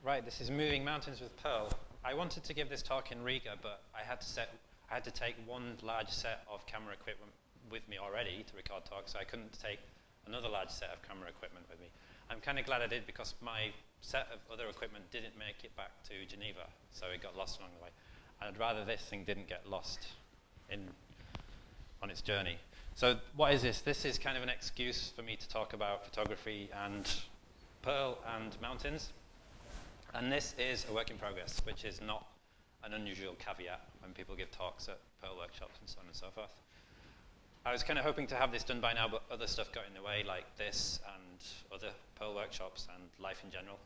Right, this is Moving Mountains with Perl. I wanted to give this talk in Riga, but I had to take one large set of camera equipment with me already to record talks, so I couldn't take another large set of camera equipment with me. I'm kind of glad I did, because my set of other equipment didn't make it back to Geneva, so it got lost along the way. And I'd rather this thing didn't get lost on its journey. So what is this? This is kind of an excuse for me to talk about photography and Perl and mountains. And this is a work in progress, which is not an unusual caveat when people give talks at Perl workshops and so on and so forth. I was kind of hoping to have this done by now, but other stuff got in the way, like this and other Perl workshops and life in general.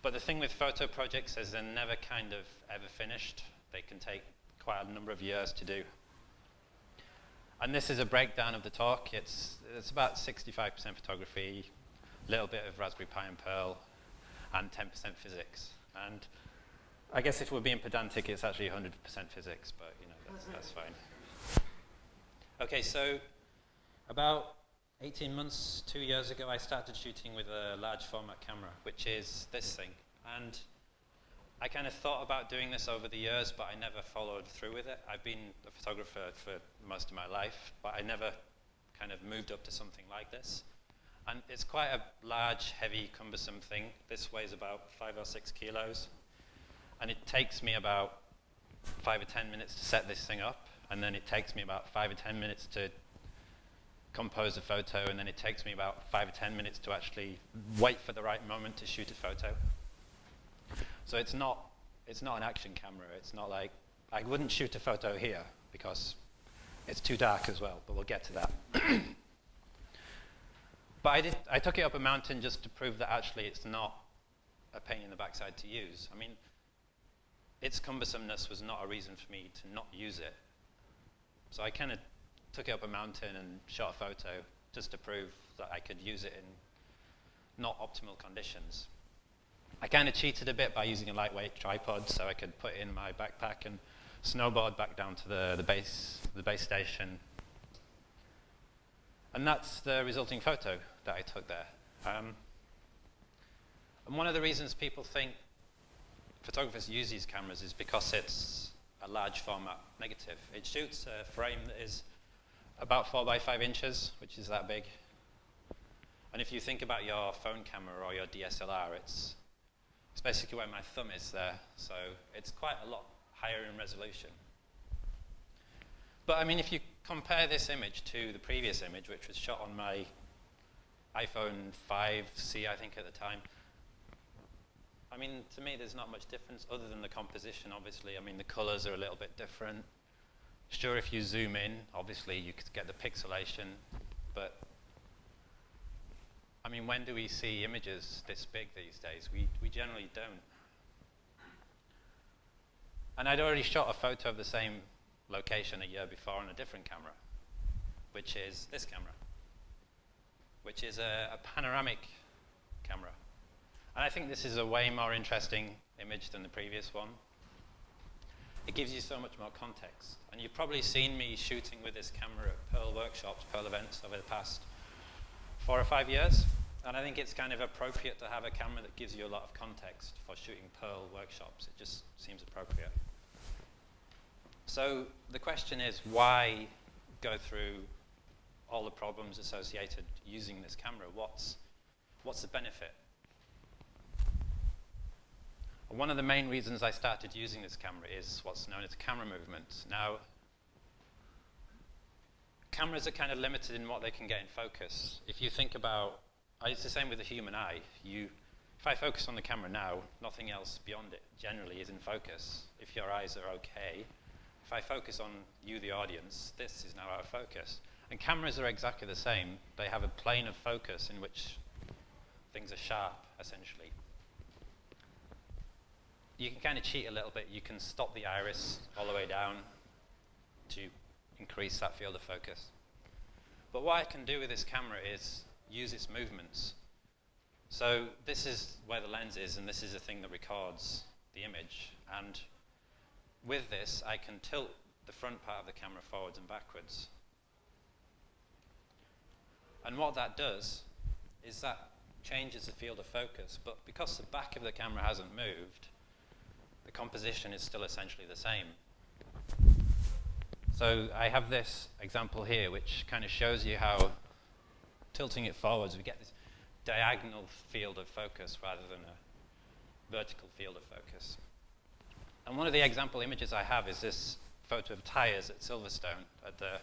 But the thing with photo projects is they're never kind of ever finished. They can take quite a number of years to do. And this is a breakdown of the talk. It's about 65% photography, a little bit of Raspberry Pi and Perl, and 10% physics. And I guess if we're being pedantic, it's actually 100% physics, but you know, that's fine. Okay, so about 18 months, 2 years ago, I started shooting with a large format camera, which is this thing. And I kind of thought about doing this over the years, but I never followed through with it. I've been a photographer for most of my life, but I never kind of moved up to something like this. And it's quite a large, heavy, cumbersome thing. This weighs about 5 or 6 kilos. And it takes me about 5 or 10 minutes to set this thing up. And then it takes me about 5 or 10 minutes to compose a photo. And then it takes me about 5 or 10 minutes to actually wait for the right moment to shoot a photo. So it's not an action camera. It's not like, I wouldn't shoot a photo here because it's too dark as well, but we'll get to that. But I took it up a mountain just to prove that actually it's not a pain in the backside to use. I mean, its cumbersomeness was not a reason for me to not use it. So I kind of took it up a mountain and shot a photo just to prove that I could use it in not optimal conditions. I kind of cheated a bit by using a lightweight tripod, so I could put it in my backpack and snowboard back down to the base station. And that's the resulting photo that I took there. And one of the reasons people think photographers use these cameras is because it's a large format negative. It shoots a frame that is about 4 by 5 inches, which is that big. And if you think about your phone camera or your DSLR, it's basically where my thumb is there. So it's quite a lot higher in resolution. But I mean, if you compare this image to the previous image, which was shot on my iPhone 5C, I think, at the time, I mean, to me, there's not much difference other than the composition, obviously. I mean, the colors are a little bit different. Sure, if you zoom in, obviously, you could get the pixelation, but I mean, when do we see images this big these days? We generally don't. And I'd already shot a photo of the same location a year before on a different camera, which is this camera, which is a panoramic camera. And I think this is a way more interesting image than the previous one. It gives you so much more context. And you've probably seen me shooting with this camera at Perl workshops, Perl events over the past 4 or 5 years. And I think it's kind of appropriate to have a camera that gives you a lot of context for shooting Perl workshops. It just seems appropriate. So the question is, why go through all the problems associated using this camera? What's the benefit? One of the main reasons I started using this camera is what's known as camera movement. Now, cameras are kind of limited in what they can get in focus. If you think about, it's the same with the human eye. If I focus on the camera now, nothing else beyond it generally is in focus. If your eyes are okay, if I focus on you, the audience, this is now out of focus. And cameras are exactly the same. They have a plane of focus in which things are sharp, essentially. You can kind of cheat a little bit. You can stop the iris all the way down to increase that field of focus. But what I can do with this camera is use its movements. So this is where the lens is, and this is the thing that records the image. And with this, I can tilt the front part of the camera forwards and backwards. And what that does is that changes the field of focus, but because the back of the camera hasn't moved, the composition is still essentially the same. So I have this example here which kind of shows you how tilting it forwards we get this diagonal field of focus rather than a vertical field of focus. And one of the example images I have is this photo of tyres at Silverstone, at the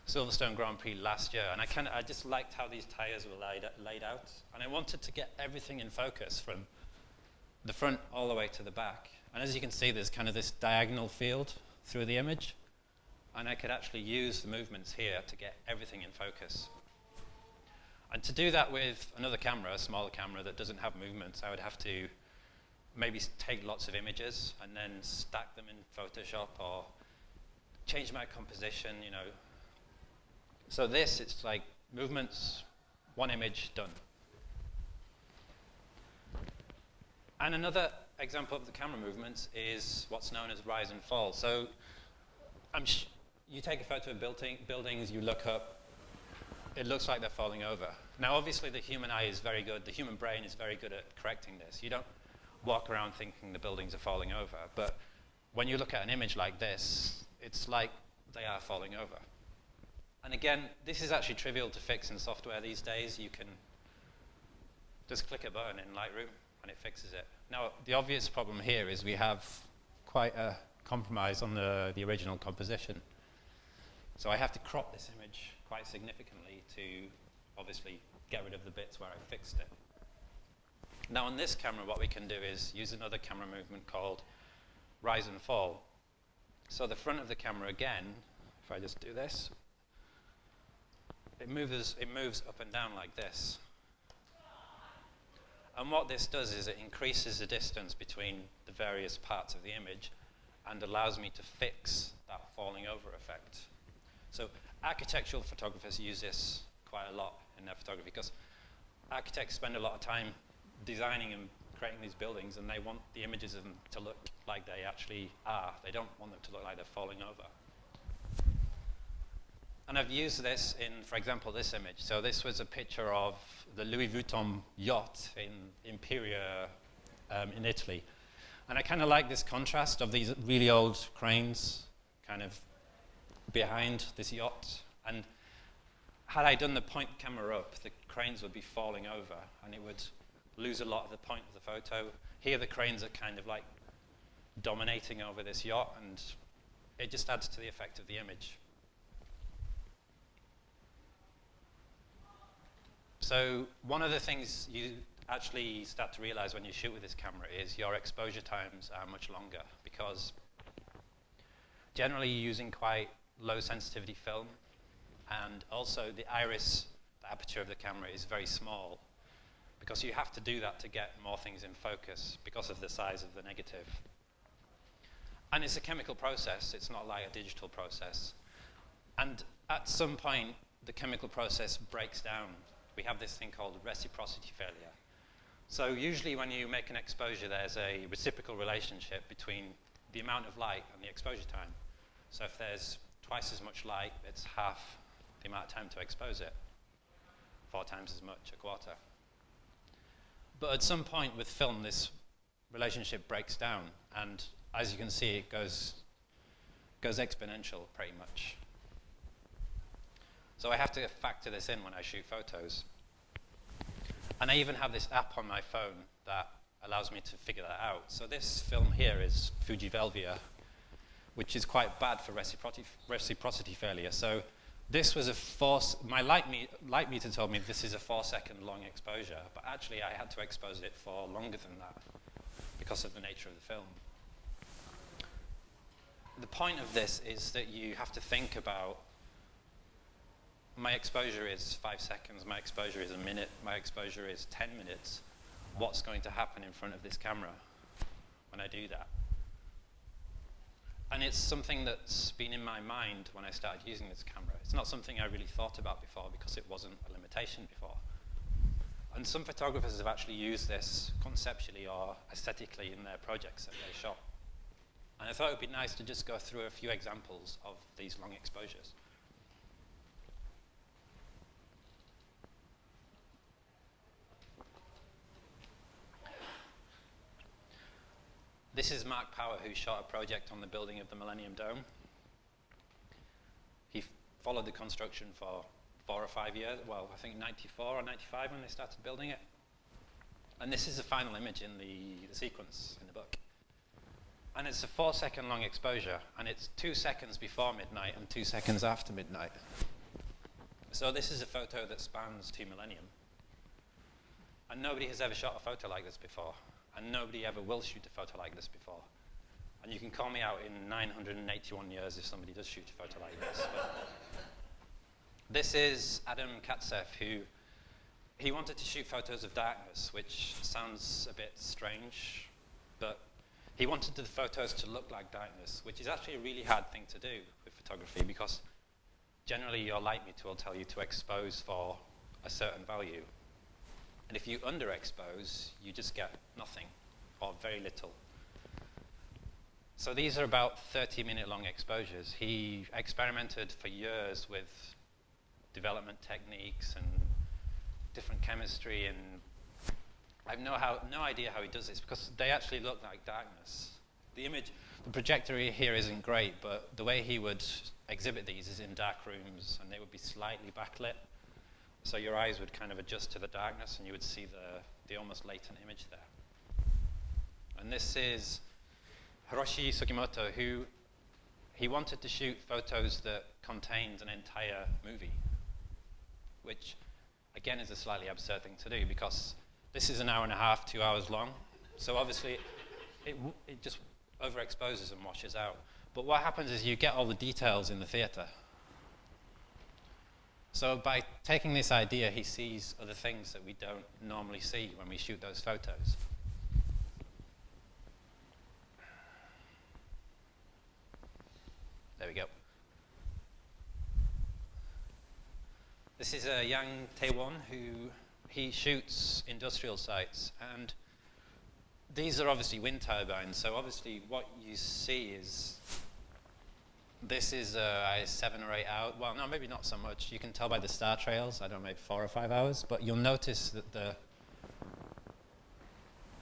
Silverstone Grand Prix last year. And I just liked how these tyres were laid out. And I wanted to get everything in focus from the front all the way to the back. And as you can see, there's kind of this diagonal field through the image. And I could actually use the movements here to get everything in focus. And to do that with another camera, a smaller camera that doesn't have movements, I would have to maybe take lots of images and then stack them in Photoshop or change my composition, you know. So this, it's like movements, one image, done. And another example of the camera movements is what's known as rise and fall. So you take a photo of buildings, you look up, it looks like they're falling over. Now obviously the human eye is very good, the human brain is very good at correcting this. You don't walk around thinking the buildings are falling over, but when you look at an image like this, it's like they are falling over. And again, this is actually trivial to fix in software these days. You can just click a button in Lightroom and it fixes it. Now, the obvious problem here is we have quite a compromise on the original composition. So I have to crop this image quite significantly to obviously get rid of the bits where I fixed it. Now on this camera, what we can do is use another camera movement called rise and fall. So the front of the camera again, if I just do this, it moves up and down like this. And what this does is it increases the distance between the various parts of the image and allows me to fix that falling over effect. So architectural photographers use this quite a lot in their photography because architects spend a lot of time designing and creating these buildings, and they want the images of them to look like they actually are. They don't want them to look like they're falling over. And I've used this in, for example, this image. So this was a picture of the Louis Vuitton yacht in Imperia in Italy. And I kind of like this contrast of these really old cranes kind of behind this yacht. And had I done the point camera up, the cranes would be falling over and it would lose a lot of the point of the photo. Here the cranes are kind of like dominating over this yacht, and it just adds to the effect of the image. So one of the things you actually start to realize when you shoot with this camera is your exposure times are much longer, because generally you're using quite low sensitivity film, and also the iris, the aperture of the camera is very small, because you have to do that to get more things in focus because of the size of the negative. And it's a chemical process, it's not like a digital process. And at some point, the chemical process breaks down. We have this thing called reciprocity failure. So usually when you make an exposure, there's a reciprocal relationship between the amount of light and the exposure time. So if there's twice as much light, it's half the amount of time to expose it. 4 times as much, a quarter. But at some point with film, this relationship breaks down, and as you can see, it goes exponential pretty much. So I have to factor this in when I shoot photos. And I even have this app on my phone that allows me to figure that out. So this film here is Fuji Velvia, which is quite bad for reciprocity failure. So this was my light meter told me this is a 4-second long exposure, but actually I had to expose it for longer than that because of the nature of the film. The point of this is that you have to think about, my exposure is 5 seconds, my exposure is a minute, my exposure is 10 minutes. What's going to happen in front of this camera when I do that? And it's something that's been in my mind when I started using this camera. It's not something I really thought about before because it wasn't a limitation before. And some photographers have actually used this conceptually or aesthetically in their projects that they shot. And I thought it would be nice to just go through a few examples of these long exposures. This is Mark Power, who shot a project on the building of the Millennium Dome. He followed the construction for 4 or 5 years, well, I think 94 or 95 when they started building it. And this is the final image in the sequence in the book. And it's a 4-second long exposure, and it's 2 seconds before midnight and 2 seconds after midnight. So this is a photo that spans 2 millennium. And nobody has ever shot a photo like this before. And nobody ever will shoot a photo like this before. And you can call me out in 981 years if somebody does shoot a photo like this. But this is Adam Katsev, who he wanted to shoot photos of darkness, which sounds a bit strange, but he wanted the photos to look like darkness, which is actually a really hard thing to do with photography, because generally your light meter will tell you to expose for a certain value. And if you underexpose, you just get nothing or very little. So these are about 30-minute long exposures. He experimented for years with development techniques and different chemistry, and I have no idea how he does this, because they actually look like darkness. The projector here isn't great, but the way he would exhibit these is in dark rooms, and they would be slightly backlit. So your eyes would kind of adjust to the darkness, and you would see the almost latent image there. And this is Hiroshi Sugimoto, who he wanted to shoot photos that contained an entire movie, which again is a slightly absurd thing to do, because this is 1.5 hours, 2 hours long. So obviously it just overexposes and washes out. But what happens is you get all the details in the theater. So by taking this idea, he sees other things that we don't normally see when we shoot those photos. There we go. This is a young Taewon who he shoots industrial sites, and these are obviously wind turbines. So obviously what you see is this is 7 or 8 hours. Well, no, maybe not so much. You can tell by the star trails. I don't know, maybe 4 or 5 hours. But you'll notice that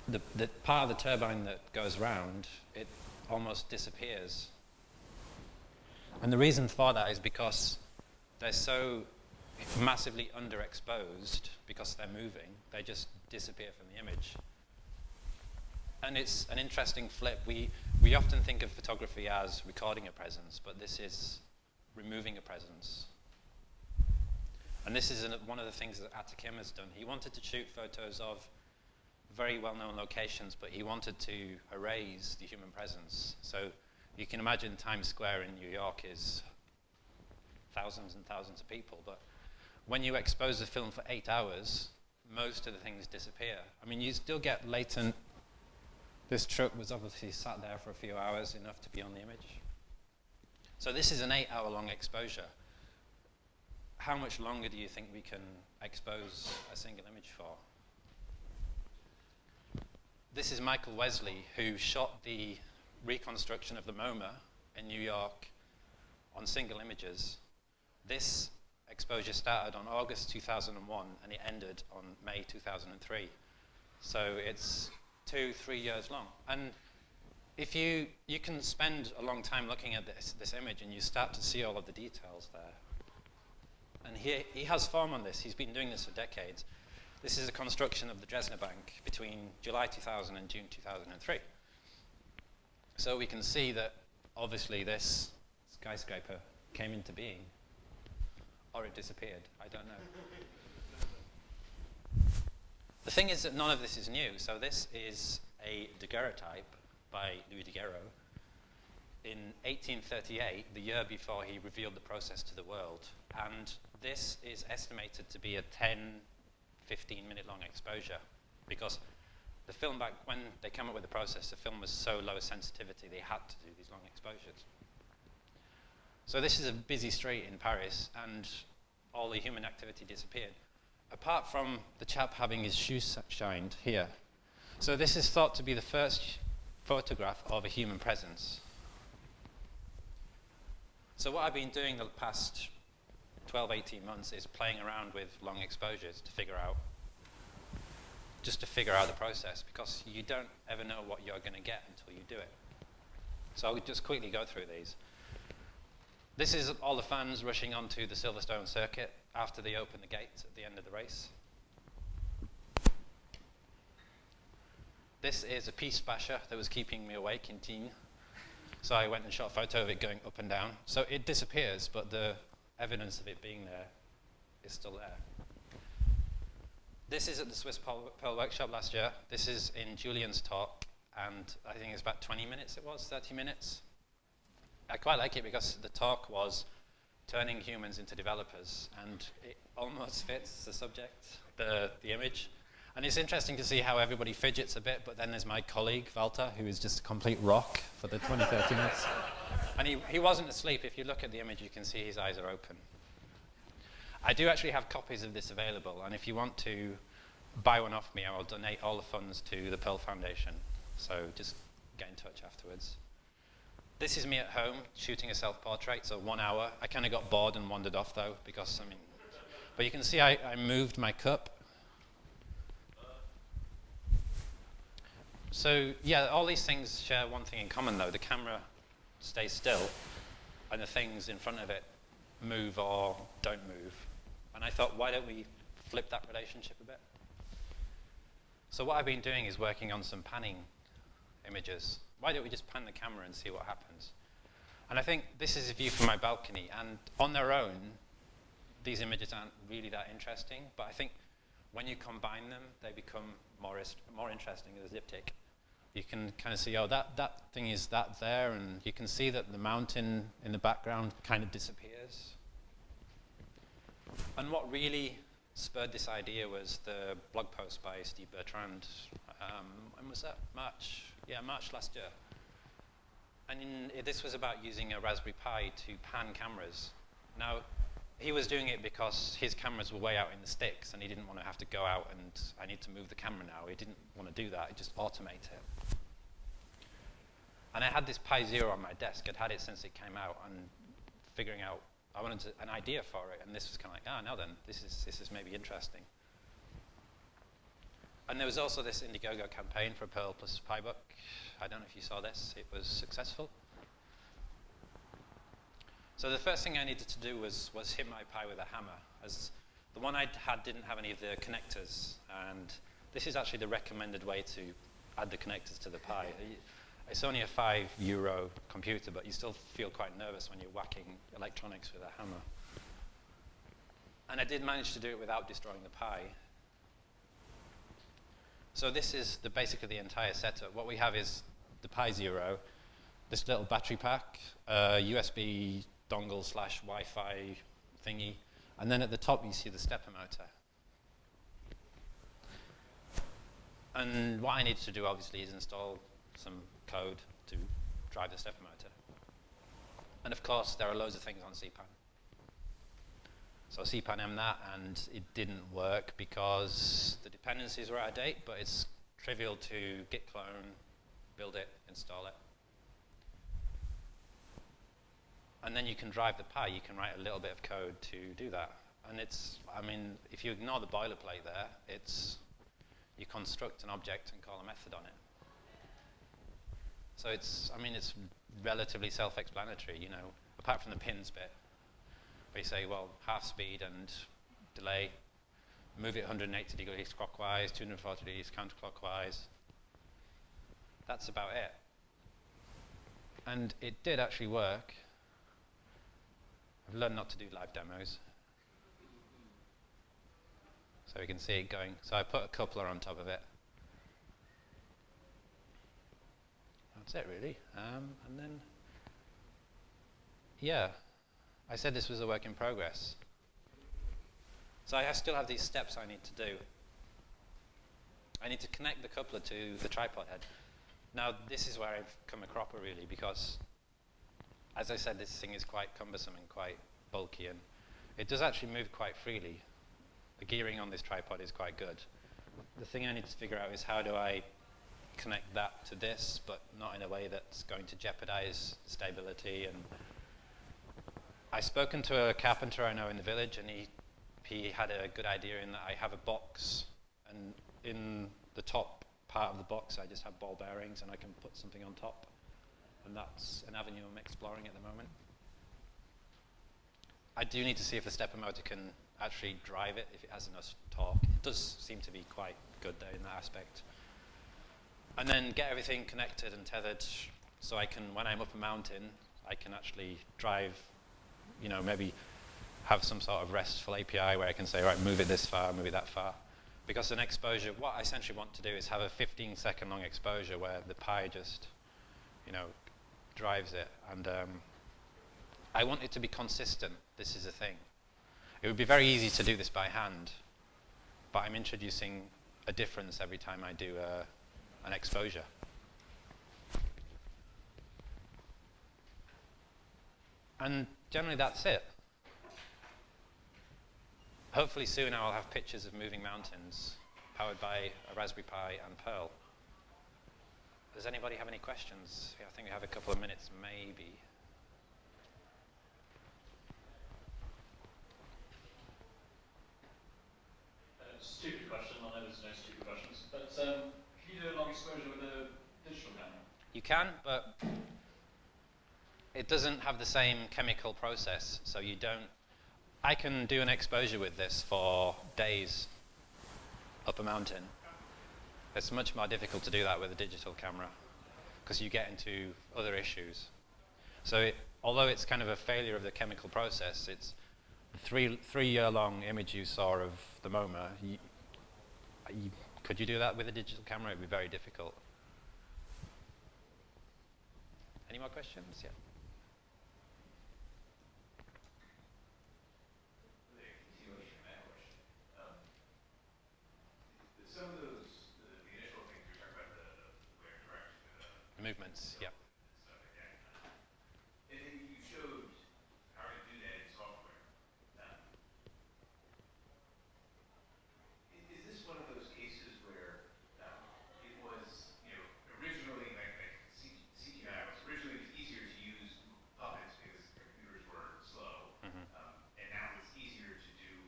the part of the turbine that goes round, it almost disappears. And the reason for that is because they're so massively underexposed, because they're moving, they just disappear from the image. And it's an interesting flip. We often think of photography as recording a presence, but this is removing a presence. And this is one of the things that Atakim has done. He wanted to shoot photos of very well-known locations, but he wanted to erase the human presence. So you can imagine Times Square in New York is thousands and thousands of people, but when you expose the film for 8 hours, most of the things disappear. I mean, you still get latent. This truck was obviously sat there for a few hours, enough to be on the image. So this is an 8-hour long exposure. How much longer do you think we can expose a single image for? This is Michael Wesley, who shot the reconstruction of the MoMA in New York on single images. This exposure started on August 2001, and it ended on May 2003. So it's 2-3 years long. And if you can spend a long time looking at this image, and you start to see all of the details there. And he has form on this. He's been doing this for decades. This is a construction of the Drezna Bank between July 2000 and June 2003. So we can see that obviously this skyscraper came into being, or it disappeared. I don't know. The thing is that none of this is new. So this is a Daguerreotype by Louis Daguerreau in 1838, the year before he revealed the process to the world. And this is estimated to be a 10-15 minute long exposure, because the film back when they came up with the process, the film was so low sensitivity, they had to do these long exposures. So this is a busy street in Paris, and all the human activity disappeared, apart from the chap having his shoes shined here. So this is thought to be the first photograph of a human presence. So what I've been doing the past 12, 18 months is playing around with long exposures to figure out just to figure out the process, because you don't ever know what you're going to get until you do it. So I'll just quickly go through these. This is all the fans rushing onto the Silverstone circuit after they open the gates at the end of the race. This is a piece Basha that was keeping me awake in teen. So I went and shot a photo of it going up and down. So it disappears, but the evidence of it being there is still there. This is at the Swiss Pearl Workshop last year. This is in Julian's talk, and I think it's about 20 minutes it was, 30 minutes. I quite like it because the talk was turning humans into developers, and it almost fits the subject, the image. And it's interesting to see how everybody fidgets a bit, but then there's my colleague, Volta, who is just a complete rock for the 20, 30 minutes. And he wasn't asleep. If you look at the image, you can see his eyes are open. I do actually have copies of this available, and if you want to buy one off me, I will donate all the funds to the Perl Foundation. So just get in touch afterwards. This is me at home shooting a self-portrait, so 1 hour. I kind of got bored and wandered off though, because but you can see I moved my cup. So yeah, all these things share one thing in common though. The camera stays still, and the things in front of it move or don't move. And I thought, why don't we flip that relationship a bit? So what I've been doing is working on some panning images. Why don't we just pan the camera and see what happens? And I think this is a view from my balcony, and on their own, these images aren't really that interesting, but I think when you combine them, they become more interesting as a diptych. You can kind of see, oh, that thing is that there, and you can see that the mountain in the background kind of disappears. And what really spurred this idea was the blog post by Steve Bertrand. When was that? March. Yeah, March last year. And this was about using a Raspberry Pi to pan cameras. Now, he was doing it because his cameras were way out in the sticks, and he didn't want to have to go out and I need to move the camera now. He didn't want to do that. He just automate it. And I had this Pi Zero on my desk. I'd had it since it came out, and figuring out, I wanted an idea for it, and this was kind of like, now then, this is maybe interesting. And there was also this IndieGoGo campaign for Perl plus Pi book. I don't know if you saw this. It was successful. So the first thing I needed to do was hit my Pi with a hammer, as the one I had didn't have any of the connectors, and this is actually the recommended way to add the connectors to the Pi. It's only a €5 computer, but you still feel quite nervous when you're whacking electronics with a hammer. And I did manage to do it without destroying the Pi. So this is basically the entire setup. What we have is the Pi Zero, this little battery pack, USB dongle / Wi-Fi thingy, and then at the top you see the stepper motor. And what I need to do obviously is install some code to drive the stepper motor. And of course there are loads of things on CPAN. So CPAN that, and it didn't work because the dependencies were out of date, but it's trivial to git clone, build it, install it. And then you can drive the Pi, you can write a little bit of code to do that. And it's, I mean, if you ignore the boilerplate there, it's, you construct an object and call a method on it. So it's, I mean, it's relatively self-explanatory, you know, apart from the pins bit. Where you say, well, half speed and delay, move it 180 degrees clockwise, 240 degrees counterclockwise. That's about it. And it did actually work. I've learned not to do live demos. So you can see it going. So I put a coupler on top of it. That's it, really. And then, yeah. I said this was a work in progress. So I still have these steps I need to do. I need to connect the coupler to the tripod head. Now, this is where I've come a cropper, really, because, as I said, this thing is quite cumbersome and quite bulky, and it does actually move quite freely. The gearing on this tripod is quite good. The thing I need to figure out is how do I connect that to this, but not in a way that's going to jeopardize stability. And I've spoken to a carpenter I know in the village, and he had a good idea in that I have a box, and in the top part of the box, I just have ball bearings and I can put something on top. And that's an avenue I'm exploring at the moment. I do need to see if the stepper motor can actually drive it, if it has enough torque. It does seem to be quite good there in that aspect. And then get everything connected and tethered so I can, when I'm up a mountain, I can actually drive, you know, maybe have some sort of RESTful API where I can say, right, move it this far, move it that far. Because an exposure, what I essentially want to do is have a 15-second long exposure where the Pi just, you know, drives it. And I want it to be consistent. This is the thing. It would be very easy to do this by hand, but I'm introducing a difference every time I do an exposure. And generally that's it. Hopefully soon I'll have pictures of moving mountains powered by a Raspberry Pi and Perl. Does anybody have any questions? Yeah, I think we have a couple of minutes, maybe. Stupid question, I know there's no stupid questions, but can you do a long exposure with a digital camera? You can, but it doesn't have the same chemical process, so you don't. I can do an exposure with this for days up a mountain. It's much more difficult to do that with a digital camera because you get into other issues. So although it's kind of a failure of the chemical process, it's a three-year-long image you saw of the MoMA. Could you do that with a digital camera? It would be very difficult. Any more questions? Yeah. Some of those, the initial things you were talking about, the way of correction, The movements, yeah. stuff like that. And then you showed how to do that in software. Is this one of those cases where it was, you know, originally, like CGI was originally it was easier to use puppets because computers were slow, and now it's easier to do,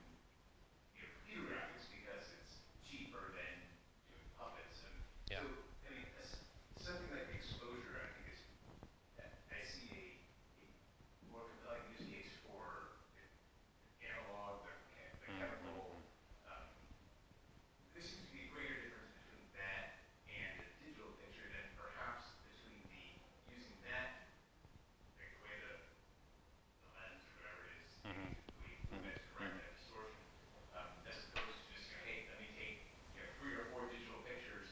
you know, computer graphics because it's cheaper than doing puppets. And Yeah. so, I mean, something like exposure, I think is, I see a more compelling use case for analog, the chemical. There seems to be a greater difference between that and a digital picture than perhaps between using that, like the way the lens or whatever it is, we meant to correct that distortion, as opposed to just, you know, hey, let me take, you know, 3 or 4 digital pictures,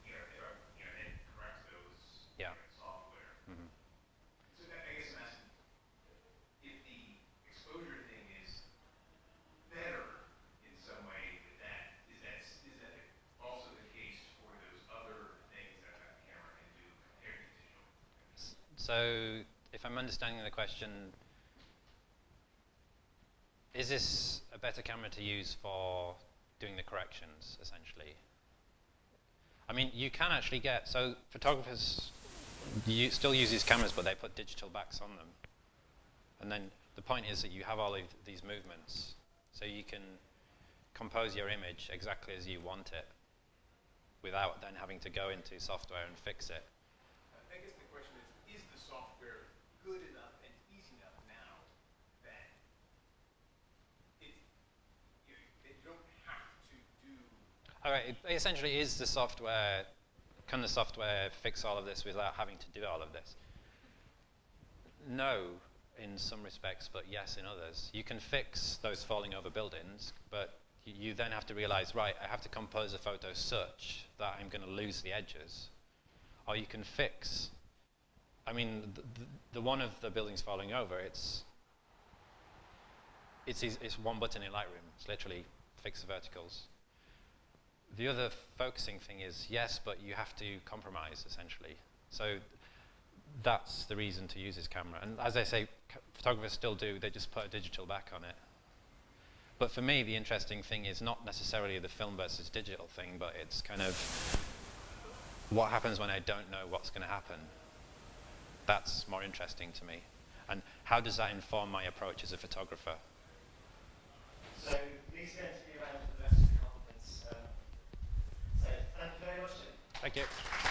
you know, if I, you know, and correct those Yeah. in software. So I guess I'm asking, if the exposure thing is better in some way with that, is that also the case for those other things that that camera can do compared to digital? So if I'm understanding the question, is this a better camera to use for doing the corrections, essentially? I mean, you can actually get, so photographers still use these cameras, but they put digital backs on them. And then the point is that you have all of these movements, so you can compose your image exactly as you want it without then having to go into software and fix it. I guess the question is the software good enough and easy enough now that you don't have to do... All right, it essentially is the software, can the software fix all of this without having to do all of this? No, in some respects, but yes in others. You can fix those falling over buildings, but you then have to realize, right, I have to compose a photo such that I'm going to lose the edges. Or you can fix, I mean, the one of the buildings falling over, it's one button in Lightroom. It's literally fix the verticals. The other focusing thing is, yes, but you have to compromise, essentially. So that's the reason to use this camera. And as I say, photographers still do, they just put a digital back on it. But for me, the interesting thing is not necessarily the film versus digital thing, but it's kind of what happens when I don't know what's going to happen. That's more interesting to me. And how does that inform my approach as a photographer? So Lee's going to be around for the rest of the conference. Thank you.